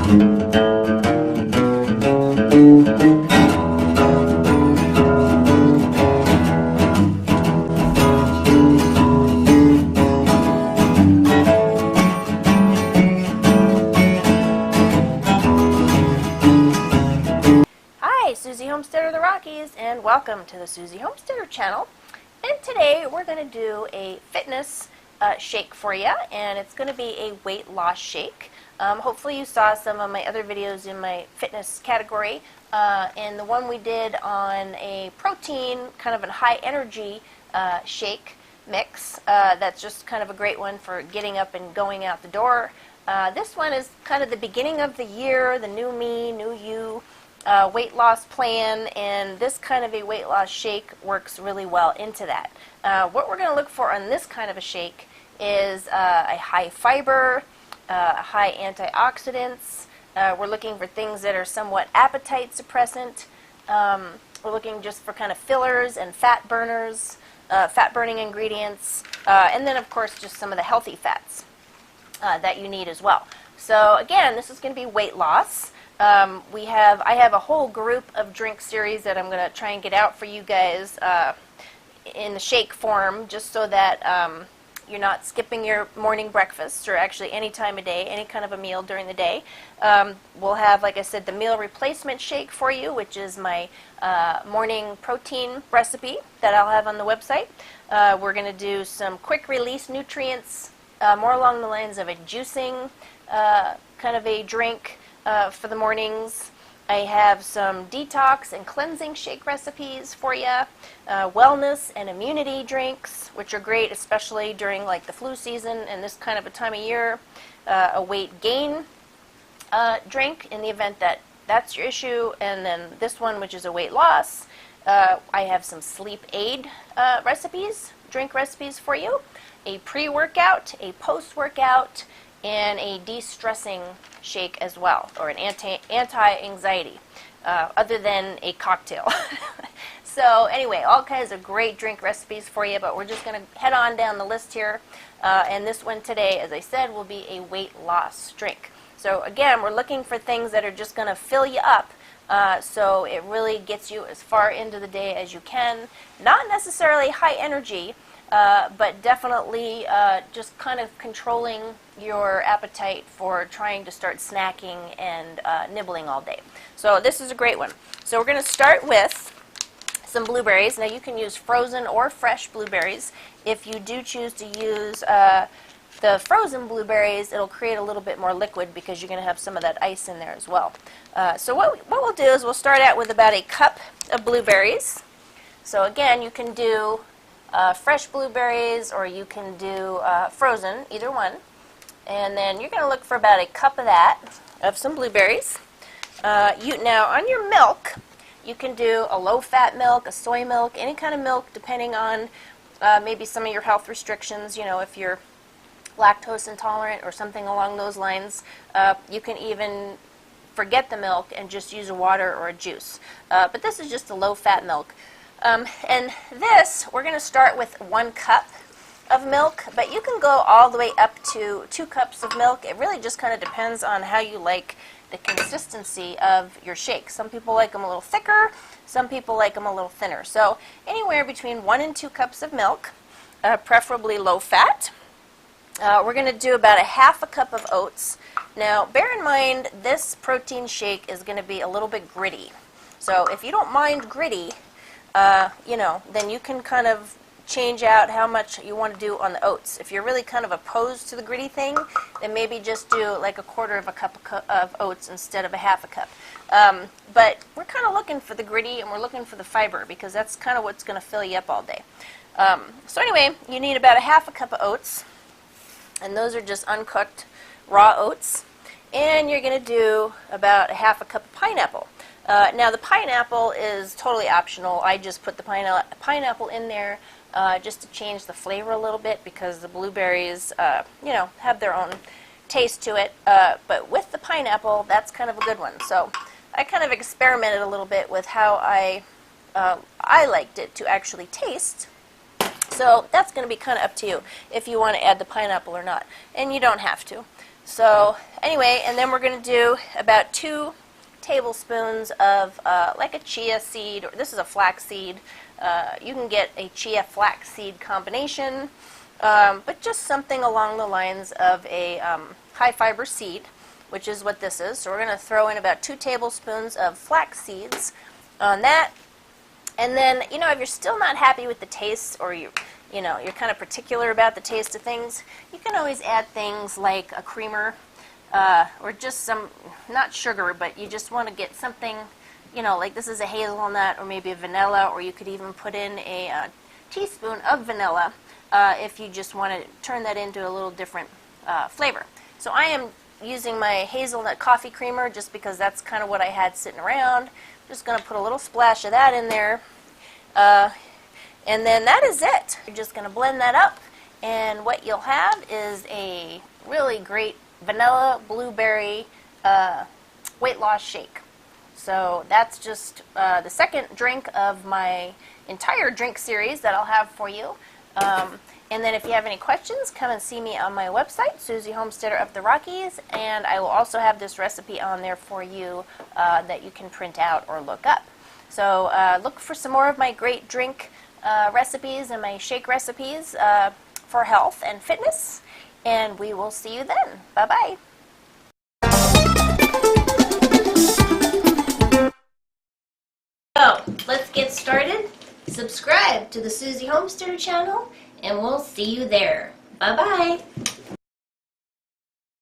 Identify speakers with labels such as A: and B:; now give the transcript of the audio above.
A: Hi, Susie Homesteader of the Rockies, and welcome to the Susie Homesteader channel. And today we're going to do a fitness shake for you, and it's going to be a weight loss shake. Hopefully you saw some of my other videos in my fitness category, and the one we did on a protein, kind of a high energy shake mix. That's just kind of a great one for getting up and going out the door. This one is kind of the beginning of the year, the new me, new you. Weight loss plan, and this kind of a weight loss shake works really well into that. What we're going to look for on this kind of a shake is a high fiber, high antioxidants. We're looking for things that are somewhat appetite suppressant. We're looking just for kind of fillers and fat burners, fat burning ingredients, and then of course just some of the healthy fats that you need as well. So again, this is going to be weight loss. I have a whole group of drink series that I'm going to try and get out for you guys in the shake form, just so that you're not skipping your morning breakfast, or actually any time of day, any kind of a meal during the day. We'll have, like I said, the meal replacement shake for you, which is my morning protein recipe that I'll have on the website. We're going to do some quick release nutrients, more along the lines of a juicing kind of a drink for the mornings. I have some detox and cleansing shake recipes for you, wellness and immunity drinks, which are great, especially during like the flu season and this kind of a time of year. A weight gain drink in the event that that's your issue, and then this one, which is a weight loss. I have some sleep aid recipes, drink recipes for you, a pre-workout, a post-workout, and a de-stressing shake as well, or an anti-anxiety, other than a cocktail. So anyway, all kinds of great drink recipes for you, but we're just going to head on down the list here. And this one today, as I said, will be a weight loss drink. So again, we're looking for things that are just going to fill you up, so it really gets you as far into the day as you can. Not necessarily high energy, but definitely just kind of controlling your appetite for trying to start snacking and nibbling all day. So this is a great one. So we're going to start with some blueberries. Now you can use frozen or fresh blueberries. If you do choose to use the frozen blueberries, it'll create a little bit more liquid because you're going to have some of that ice in there as well. So what we'll do is we'll start out with about a cup of blueberries. So again, you can do fresh blueberries, or you can do frozen, either one. And then you're going to look for about a cup of that, of some blueberries. Now, on your milk, you can do a low-fat milk, a soy milk, any kind of milk, depending on maybe some of your health restrictions. You know, if you're lactose intolerant or something along those lines, you can even forget the milk and just use a water or a juice. But this is just a low-fat milk. And this, we're going to start with 1 cup of milk, but you can go all the way up to 2 cups of milk. It really just kind of depends on how you like the consistency of your shake. Some people like them a little thicker, some people like them a little thinner. So anywhere between 1 and 2 cups of milk, preferably low fat. We're going to do about a half a cup of oats. Now bear in mind, this protein shake is going to be a little bit gritty. So if you don't mind gritty, then you can kind of change out how much you want to do on the oats. If you're really kind of opposed to the gritty thing, then maybe just do like a quarter of a cup of oats instead of a half a cup. But we're kind of looking for the gritty, and we're looking for the fiber, because that's kind of what's going to fill you up all day. So anyway, you need about a half a cup of oats, and those are just uncooked raw oats. And you're going to do about a half a cup of pineapple. Now the pineapple is totally optional. I just put the pineapple in there just to change the flavor a little bit, because the blueberries, have their own taste to it. But with the pineapple, that's kind of a good one. So I kind of experimented a little bit with how I liked it to actually taste. So that's going to be kind of up to you if you want to add the pineapple or not. And you don't have to. So anyway, and then we're going to do about 2 tablespoons of like a chia seed, or this is a flax seed. You can get a chia flax seed combination, but just something along the lines of a high fiber seed, which is what this is. So we're going to throw in about 2 tablespoons of flax seeds on that. And then, you know, if you're still not happy with the taste, or you're kind of particular about the taste of things, you can always add things like a creamer, or just some, not sugar, but you just want to get something, you know, like this is a hazelnut or maybe a vanilla, or you could even put in a teaspoon of vanilla if you just want to turn that into a little different flavor. So I am using my hazelnut coffee creamer just because that's kind of what I had sitting around. Just going to put a little splash of that in there, and then that is it. You're just going to blend that up, and what you'll have is a really great vanilla blueberry weight loss shake. So that's just the second drink of my entire drink series that I'll have for you. And then if you have any questions, come and see me on my website, Susie Homesteader of the Rockies, and I will also have this recipe on there for you that you can print out or look up. So look for some more of my great drink recipes and my shake recipes for health and fitness, and we will see you then. Bye-bye. So let's get started. Subscribe to the Susie Homesteader channel, and we'll see you there. Bye-bye.